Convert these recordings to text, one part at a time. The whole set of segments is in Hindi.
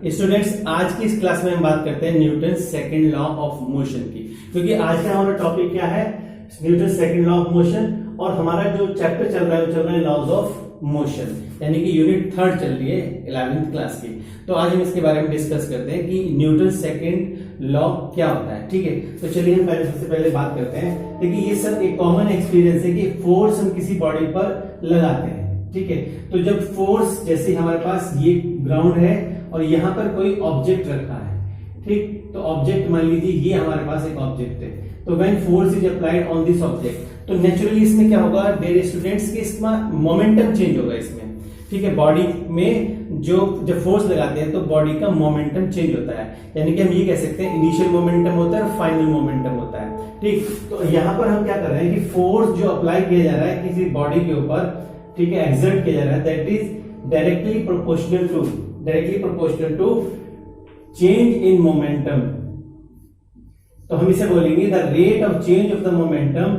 स्टूडेंट्स, आज की इस क्लास में हम बात करते हैं Newton second law of motion की, क्योंकि आज का हमारा टॉपिक क्या है, Newton second law of motion. और हमारा जो चैप्टर चल रहा है वो चल रहा है लॉज ऑफ मोशन, यानी कि यूनिट 3 चल रही है 11th क्लास की। तो आज हम इसके बारे में डिस्कस करते हैं कि न्यूटन सेकंड लॉ क्या होता है। ठीक है, तो चलिए हम सबसे पहले बात करते हैं। देखिए, ये सब एक कॉमन एक्सपीरियंस है कि फोर्स हम किसी बॉडी पर लगाते हैं। ठीक है, तो जब फोर्स, जैसे हमारे पास ये ग्राउंड है और यहाँ पर कोई ऑब्जेक्ट रखा है, ठीक, तो ऑब्जेक्ट मान लीजिए ये हमारे पास एक ऑब्जेक्ट है, तो when force is applied on this object, तो नेचुरली इसमें क्या होगा, डियर स्टूडेंट्स, कि इसमें मोमेंटम चेंज होगा इसमें। ठीक है, बॉडी में जो जब फोर्स लगाते हैं तो बॉडी का मोमेंटम चेंज होता है, यानी कि हम ये कह सकते हैं इनिशियल मोमेंटम होता है और फाइनल मोमेंटम होता है। ठीक, तो यहाँ पर हम क्या कर रहे हैं कि फोर्स जो अप्लाई किया जा रहा है किसी बॉडी के ऊपर, ठीक है, एक्सर्ट किया जा रहा है, that is directly proportional to change in momentum. तो हम इसे बोलेंगे the rate of change of the momentum,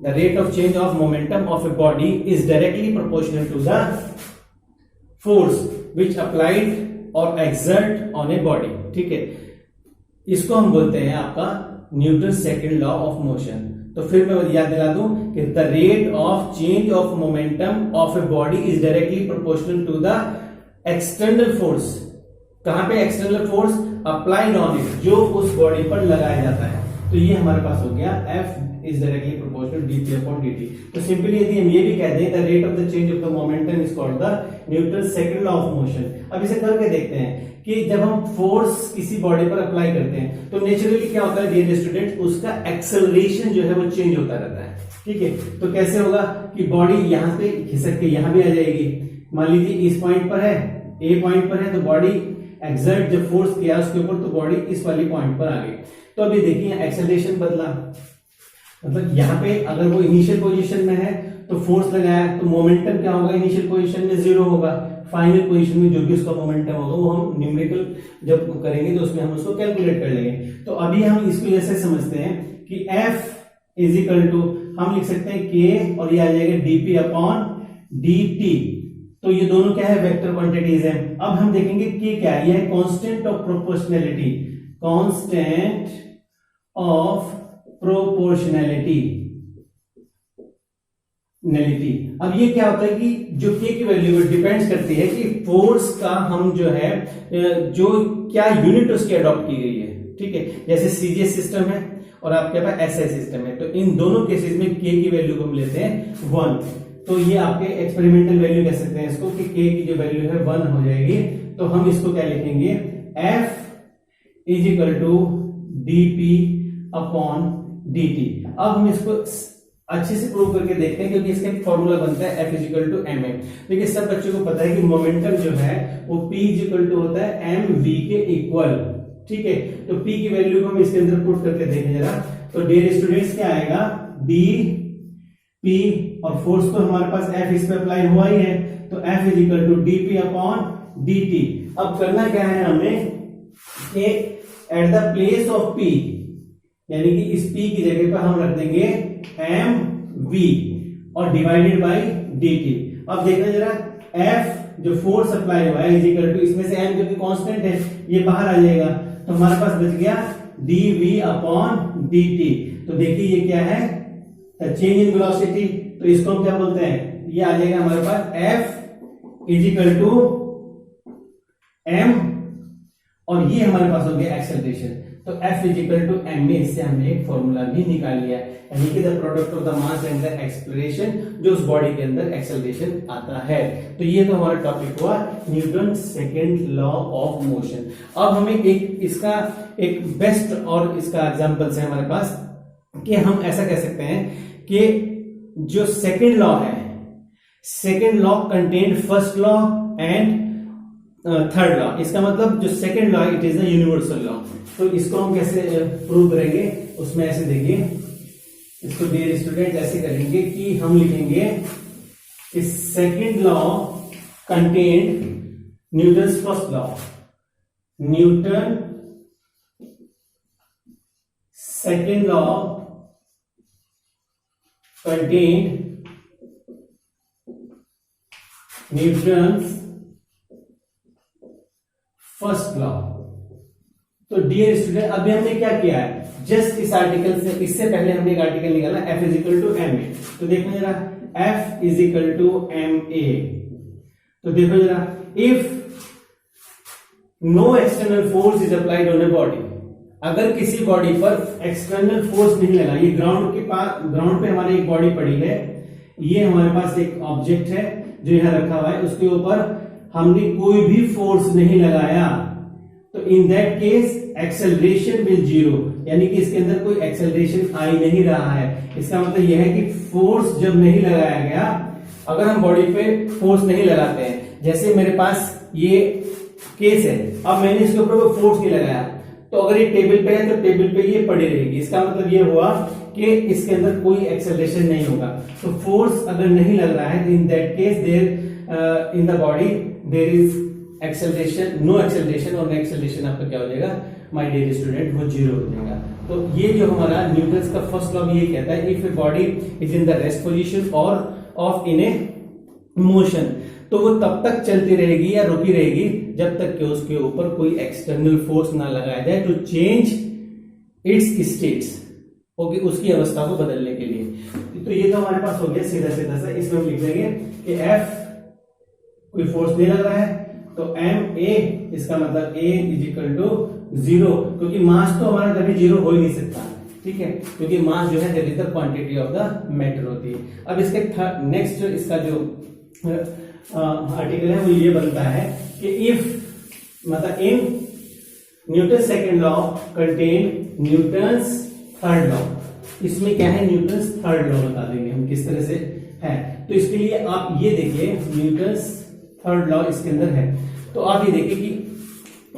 the rate of change of momentum of a body is directly proportional to the force which applied or exert on a body। ठीक है, इसको हम बोलते हैं आपका Newton second law of motion. तो फिर मैं याद दिला दूं कि the rate of change of momentum of a body is directly proportional to the external force. कहां पे external force applied on it, जो उस बॉडी पर लगाया जाता है। तो ये हमारे पास हो गया F is directly proportional dp upon dt। तो सिंपली यदि हम ये भी कह दें, the rate of the change of the momentum is called the Newton's second law of motion। अब इसे करके देखते हैं कि जब हम फोर्स किसी बॉडी पर अप्लाई करते हैं तो नेचुरली क्या होता है डियर स्टूडेंट्स, उसका एक्सेलरेशन जो है वो चेंज होता रहता है। ठीक है, तो कैसे होगा कि बॉडी यहाँ पे खिसक के यहाँ भी आ जाएगी। मान लीजिए इस पॉइंट पर है, ए पॉइंट पर है, तो बॉडी एक्सर्ट जब फोर्स किया उसके ऊपर तो बॉडी इस वाली पॉइंट पर आ गई। तो अभी देखिए एक्सेलरेशन बदला, मतलब यहाँ पे अगर वो इनिशियल पोजीशन में है तो फोर्स लगाया तो मोमेंटम क्या होगा, इनिशियल पोजीशन में 0 होगा, फाइनल पोजीशन में जो भी उसका मोमेंटम होगा वो हम न्यूमेरिकल जब करेंगे तो उसमें हम उसको कैलकुलेट कर लेंगे। तो अभी हम इसको ऐसे समझते हैं कि F इज इक्वल टू, हम लिख सकते हैं K और ये आ जाएगा dp अपॉन dt। तो ये दोनों क्या है, वेक्टर क्वांटिटीज है। अब हम देखेंगे K क्या है, ये है constant of proportionality, constant of proportionality. अब ये क्या होता है कि जो K की वैल्यू डिपेंड्स करती है कि फोर्स का हम जो है जो क्या यूनिट उसकी अडॉप्ट की गई है। ठीक है, जैसे सीजीएस सिस्टम है और आपके पास एसआई सिस्टम है, तो इन दोनों केसेस में K की वैल्यू को हम लेते हैं 1। तो ये आपके एक्सपेरिमेंटल वैल्यू कह सकते हैं इसको कि K की जो वैल्यू है 1 हो जाएगी। तो हम इसको क्या लिखेंगे, F is equal to dp upon dt। अब हम इसको अच्छे से प्रूव करके देखते हैं, क्योंकि इसका एक फॉर्मूला बनता है F is equal to M. देखिए सब बच्चों को पता है कि मोमेंटम जो है वो P इज इक्वल टू होता है mv के इक्वल। ठीक है, तो P की वैल्यू को हम इसके अंदर पुट करके देखें जरा, तो डियर स्टूडेंट्स क्या आएगा, dp, और फोर्स तो हमारे पास F इस पे अप्लाई हुआ ही है, तो F is equal to dp upon dt। अब करना क्या है हमें, at the place of P, यानी कि इस P की जगह पर हम रख देंगे mv और डिवाइडेड बाय dt। अब देखना जरा, F जो फोर्स अप्लाई हुआ है इज इक्वल टू, इसमें से m क्योंकि कांस्टेंट है ये बाहर आ जाएगा, तो हमारे पास बच गया dv अपॉन dt। तो देखिए ये क्या है, चेंज इन वेलोसिटी, तो इसको हम क्या बोलते हैं, ये आ जाएगा हमारे पास F is equal to m, और ये हमारे पास हो गया एक्सेलरेशन। तो F is equal to m में इससे हमने एक फॉर्मूला भी निकाल लिया, यानी कि the product of the mass and the acceleration, जो उस बॉडी के अंदर एक्सेलरेशन आता है। तो ये तो हमारा टॉपिक हुआ Newton second law of motion. अब हमें एक इसका एक बेस्ट और इसका एग्जांपल्स है हमारे पास, कि हम ऐसा कह सकते हैं कि जो सेकंड लॉ है, second law contain first law and third law. इसका मतलब जो second law it is the universal law. तो इसको हम कैसे प्रूव करेंगे, उसमें ऐसे देखिए, इसको डियर स्टूडेंट ऐसे करेंगे कि हम लिखेंगे कि second law contain Newton's first law, Newton second law contain Newton's first law. तो डियर स्टूडेंट, अभी हमने क्या किया है, जस्ट इस आर्टिकल से, इससे पहले हमने एक आर्टिकल निकाला F is equal to M A. तो देखो जरा, F is equal to M A. तो देखो जरा, if no external force is applied on A body, अगर किसी बॉडी पर एक्सटर्नल फोर्स नहीं लगा, ये ग्राउंड के पास, ग्राउंड पे हमारी एक बॉडी पड़ी है, ये हमारे पास एक ऑब्जेक्ट है जो यहां रखा हुआ है, उसके ऊपर हमने कोई भी फोर्स नहीं लगाया, तो इन that case acceleration will zero, यानी कि इसके अंदर कोई एक्सेलरेशन आ ही नहीं रहा है। इसका मतलब यह है कि फोर्स जब नहीं लगाया गया, अगर हम बॉडी पे फोर्स नहीं लगाते हैं, जैसे मेरे पास ये केस है, अब मैंने इसके ऊपर फोर्स नहीं लगाया, तो अगर ये टेबल पे है तो टेबल पे ये पड़ी रहेगी। इसका मतलब ये हुआ कि इसके अंदर कोई एक्सेलरेशन नहीं होगा। तो फोर्स अगर नहीं लग रहा है, in that case there in the body there is acceleration, no acceleration, और एक्सेलरेशन आपका क्या हो जाएगा माय डियर स्टूडेंट, वो जीरो हो जाएगा। तो ये जो हमारा न्यूटन्स का फर्स्ट लॉ ये कहता है, if A body is in the rest position और ऑफ इन ए मोशन, तो वो तब तक चलती रहेगी या रुकी रहेगी जब तक कि उसके ऊपर कोई एक्सटर्नल फोर्स ना लगाया जाए to change its states, okay, उसकी अवस्था को बदलने के लिए। तो ये तो हमारे पास हो गया सीधा सीधा सा। इसमें हम लिख देंगे कि F कोई फोर्स नहीं लग रहा है, तो एम ए, इसका मतलब A is equal to zero, क्योंकि मास तो हमारा कभी जीरो हो ही नहीं सकता, ठीक है, क्योंकि मास जो है that is the quantity of the matter होती है। अब इसके नेक्स्ट इसका जो आर्टिकल है वो ये बनता है कि इफ, मतलब in Newton second law contain Newton's third law, इसमें क्या है, न्यूटन्स थर्ड लॉ बता देंगे हम किस तरह से है। तो इसके लिए आप ये देखिए, न्यूटन्स थर्ड लॉ इसके अंदर है। तो आप ये देखिए कि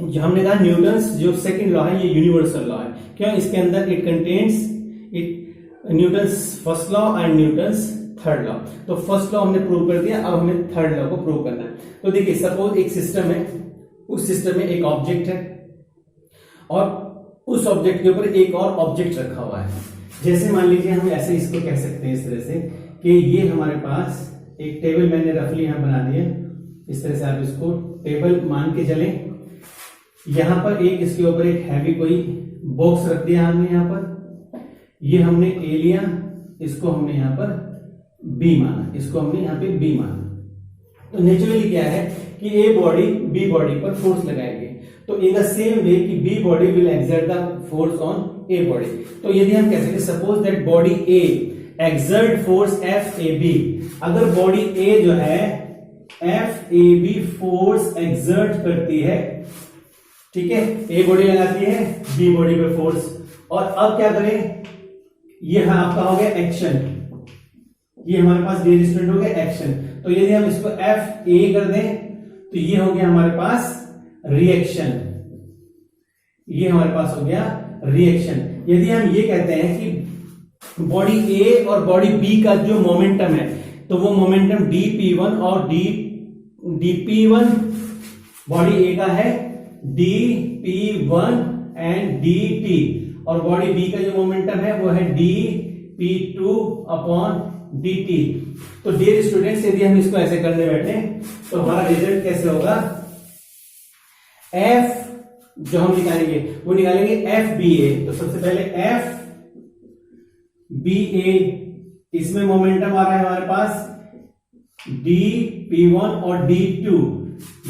जो हमने कहा न्यूटन्स जो सेकंड लॉ है ये यूनिवर्सल लॉ है, क्यों, इसके अंदर it contains it Newton's first law and Newton's third law. तो फर्स्ट लॉ हमने प्रूव कर दिया, अब हमें थर्ड लॉ को प्रूव करना है। तो देखिए, सपोज एक सिस्टम है, उस सिस्टम में एक ऑब्जेक्ट है और उस ऑब्जेक्ट के ऊपर एक और ऑब्जेक्ट रखा हुआ है। जैसे मान लीजिए हम ऐसे इसको कह सकते हैं इस तरह से कि ये हमारे पास एक टेबल मैंने रफली यहां बना दिया, इस तरह से आप इसको टेबल मान के चलें। यहां पर एक इसके ऊपर एक हैवी कोई बॉक्स रख दिया हमने, यहां पर ये हमने ए लिया, इसको हमने यहां पर बी माना, इसको हमने यहां पे बी माना। तो नेचुरली क्या है कि ए बॉडी बी बॉडी पर फोर्स लगाएगी, तो इन द सेम वे कि B body will exert the force on A body. तो यदि हम कह सकते suppose that body A exert force F A B, अगर बॉडी ए जो है F A B force exert करती है, ठीक है, ए बॉडी लगाती है बी बॉडी पे फोर्स, और अब क्या करें, ये आपका हो गया एक्शन, ये हमारे पास डियर स्टूडेंट हो गया एक्शन। तो यदि हम इसको एफ ए कर दें तो ये हो गया हमारे पास रिएक्शन, ये हमारे पास हो गया रिएक्शन। यदि हम ये कहते हैं कि बॉडी ए और बॉडी बी का जो मोमेंटम है, तो वो मोमेंटम dp1 और dp1 बॉडी ए का है dp1 एंड dt, और बॉडी बी का जो मोमेंटम है वो है dp2 अपॉन dt। तो डियर स्टूडेंट्स, यदि हम इसको ऐसे करने बैठे तो हमारा रिजल्ट कैसे होगा, F जो हम निकालेंगे वो निकालेंगे FBA। तो सबसे पहले FBA, इसमें मोमेंटम आ रहा है हमारे पास dp1 और d2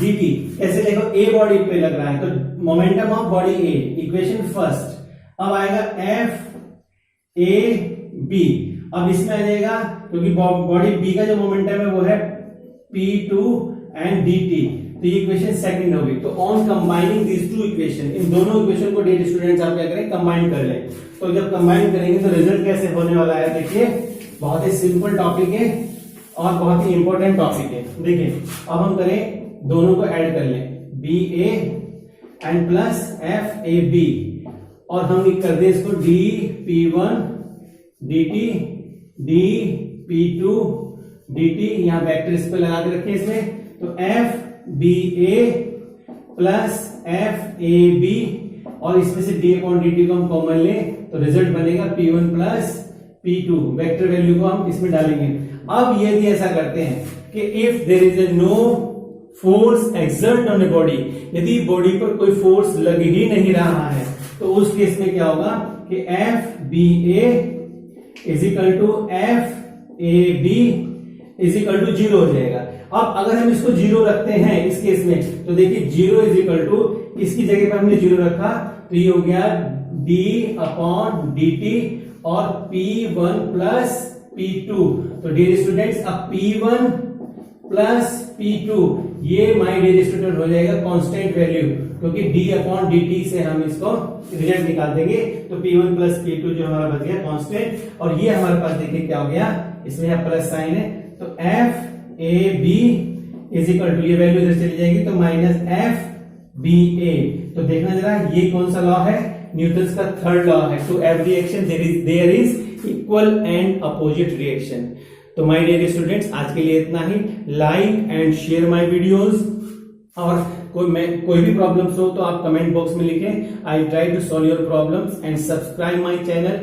dt। कैसे देखो, ए बॉडी पे लग रहा है तो momentum of body A, equation first. अब आएगा FAB, अब इसमें आ जाएगा क्योंकि बॉडी बी का जो मोमेंटम है वो है p2 एंड dt, तो ये इक्वेशन सेकंड होगी। तो on combining this two equation, इन दोनों इक्वेशन को डियर स्टूडेंट्स आप क्या करें, कंबाइन कर लें। तो जब कंबाइन करेंगे तो रिजल्ट कैसे होने वाला है, देखिए बहुत ही सिंपल टॉपिक है और बहुत ही इंपॉर्टेंट टॉपिक है। देखिए अब हम करें, दोनों को ऐड कर लें, BA एंड प्लस FAB, और हम कर दें इसको dp1 dt dp2 dt, यहां वेक्टर इस पे लगा के रखें इसमें। तो FBA प्लस FAB, और इसमें से d अपॉन dt को हम कॉमन लें तो रिजल्ट बनेगा P1 plus P2, vector value को हम इसमें डालेंगे। अब यदि ऐसा करते हैं कि if there is no force exert on A body, यदि बॉडी पर कोई फोर्स लग ही नहीं रहा है तो उस केस में क्या होगा कि F B A is equal to F A B is equal to 0 हो जाएगा। अब अगर हम इसको 0 रखते हैं इस केस में तो देखिए 0 इज इक्वल टू, इसकी जगह पर हमने 0 रखा तो ये हो गया d/dt और P1 प्लस P2। तो डियर स्टूडेंट्स अब P1 प्लस P2 ये माय डियर स्टूडेंट हो जाएगा कांस्टेंट वैल्यू, क्योंकि d/dt से हम इसको रिजल्ट निकाल देंगे। तो P1 प्लस P2 जो हमारा बच गया कांस्टेंट, और ये हमारे पास देखिए क्या हो गया, इसमें प्लस साइन है तो F A B is equal to, ये वैल्यू इधर चली जाएगी तो माइनस एफ बी ए। तो देखना जरा ये कौन सा लॉ है, न्यूटन्स का थर्ड लॉ है। To every action there is equal and opposite reaction. तो माय डियर स्टूडेंट्स आज के लिए इतना ही। Like and share my videos, और कोई भी प्रॉब्लम्स हो तो आप कमेंट बॉक्स में लिखें। I try to solve your problems and subscribe my channel.